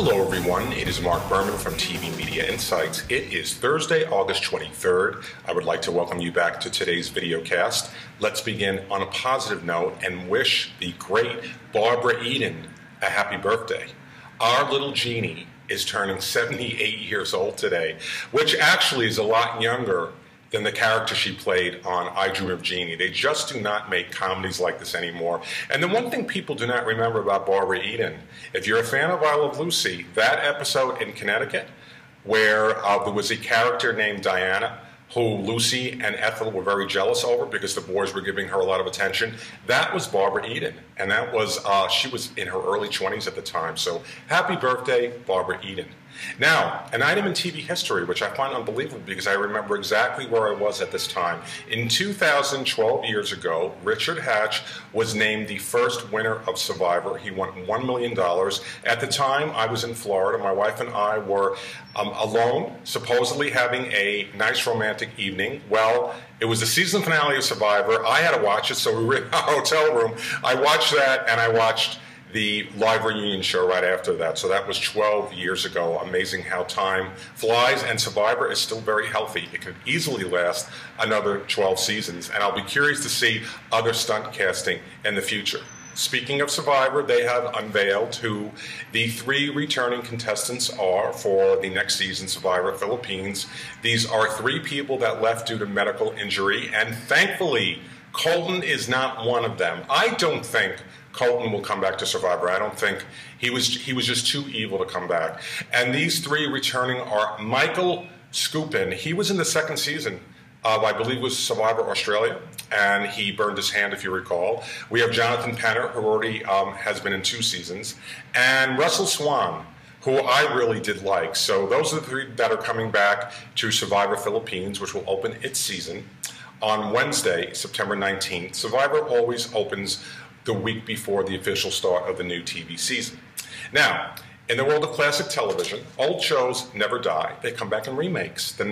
Hello everyone, it is Marc Berman from TV Media Insights. It is Thursday, August 23rd. I would like to welcome you back to today's video cast. Let's begin on a positive note and wish the great Barbara Eden a happy birthday. Our little Jeannie is turning 78 years old today, which actually is a lot younger than the character she played on I Dream of Jeannie. They just do not make comedies like this anymore. And the one thing people do not remember about Barbara Eden, if you're a fan of I Love Lucy, that episode in Connecticut where there was a character named Diana who Lucy and Ethel were very jealous over because the boys were giving her a lot of attention, that was Barbara Eden. And that was, she was in her early 20s at the time. So happy birthday, Barbara Eden. Now, an item in TV history, which I find unbelievable because I remember exactly where I was at this time. In 2000, 12 years ago, Richard Hatch was named the first winner of Survivor. He won $1 million. At the time, I was in Florida. My wife and I were alone, supposedly having a nice romantic evening. Well, it was the season finale of Survivor. I had to watch it, so we were in our hotel room. I watched that, and I watched the live reunion show right after that. So that was 12 years ago. Amazing how time flies, and Survivor is still very healthy. It could easily last another 12 seasons, and I'll be curious to see other stunt casting in the future. Speaking of Survivor, they have unveiled who the 3 returning contestants are for the next season, Survivor Philippines. These are 3 people that left due to medical injury, and thankfully, Colton is not one of them. I don't think Colton will come back to Survivor. I don't think he was just too evil to come back. And these 3 returning are Michael Skupin. He was in the 2nd season of, I believe it was Survivor Australia, and he burned his hand, if you recall. We have Jonathan Penner, who already has been in 2 seasons, and Russell Swan, who I really did like. So those are the 3 that are coming back to Survivor Philippines, which will open its season on Wednesday, September 19th. Survivor always opens the week before the official start of the new TV season. Now, in the world of classic television, old shows never die. They come back in remakes. The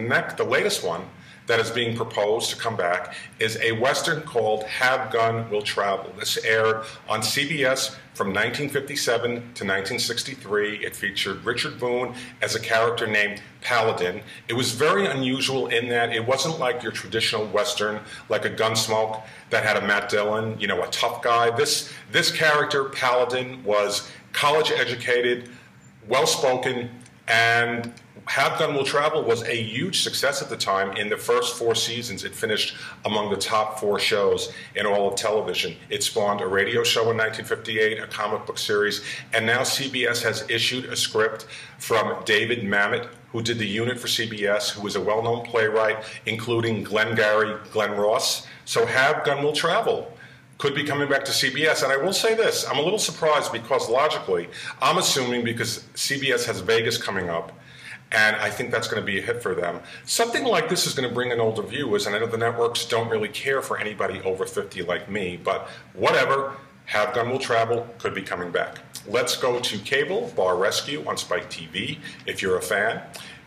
latest one that is being proposed to come back is a Western called Have Gun Will Travel. This aired on CBS from 1957 to 1963. It featured Richard Boone as a character named Paladin. It was very unusual in that it wasn't like your traditional Western, like a Gunsmoke that had a Matt Dillon, a tough guy. This character, Paladin, was college educated, well-spoken, and Have Gun Will Travel was a huge success at the time. In the first 4 seasons, it finished among the top 4 shows in all of television. It spawned a radio show in 1958, a comic book series, and now CBS has issued a script from David Mamet, who did The Unit for CBS, who is a well-known playwright, including Glengarry Glen Ross. So Have Gun Will Travel could be coming back to CBS. And I will say this, I'm a little surprised because logically, I'm assuming because CBS has Vegas coming up, and I think that's going to be a hit for them. Something like this is going to bring in older viewers, and I know the networks don't really care for anybody over 50 like me, but whatever, Have Gun Will Travel could be coming back. Let's go to cable, Bar Rescue on Spike TV, if you're a fan.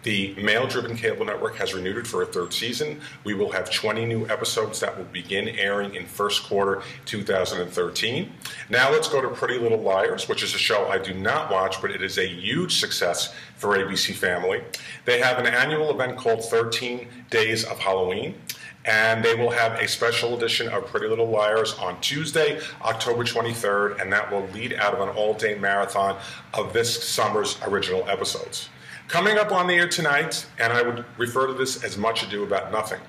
The male-driven cable network has renewed it for a 3rd season. We will have 20 new episodes that will begin airing in first quarter 2013. Now let's go to Pretty Little Liars, which is a show I do not watch, but it is a huge success for ABC Family. They have an annual event called 13 Days of Halloween, and they will have a special edition of Pretty Little Liars on Tuesday, October 23rd, and that will lead out of an all-day marathon of this summer's original episodes. Coming up on the air tonight, and I would refer to this as Much Ado About Nothing,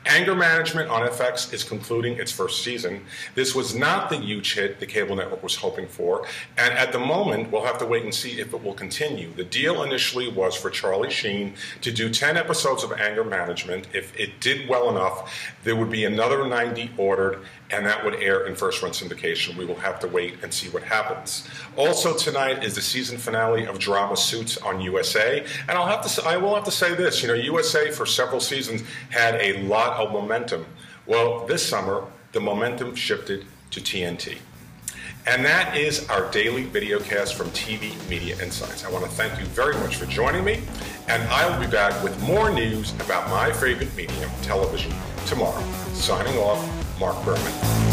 Anger Management on FX is concluding its 1st season. This was not the huge hit the cable network was hoping for, and at the moment, we'll have to wait and see if it will continue. The deal initially was for Charlie Sheen to do 10 episodes of Anger Management. If it did well enough, there would be another 90 ordered, and that would air in first-run syndication. We will have to wait and see what happens. Also tonight is the season finale of Drama Suits on USA, and I will have to say this, USA for several seasons had a lot of momentum. Well, this summer, the momentum shifted to TNT. And that is our daily videocast from TV Media Insights. I want to thank you very much for joining me, and I will be back with more news about my favorite medium, television, tomorrow. Signing off, Marc Berman.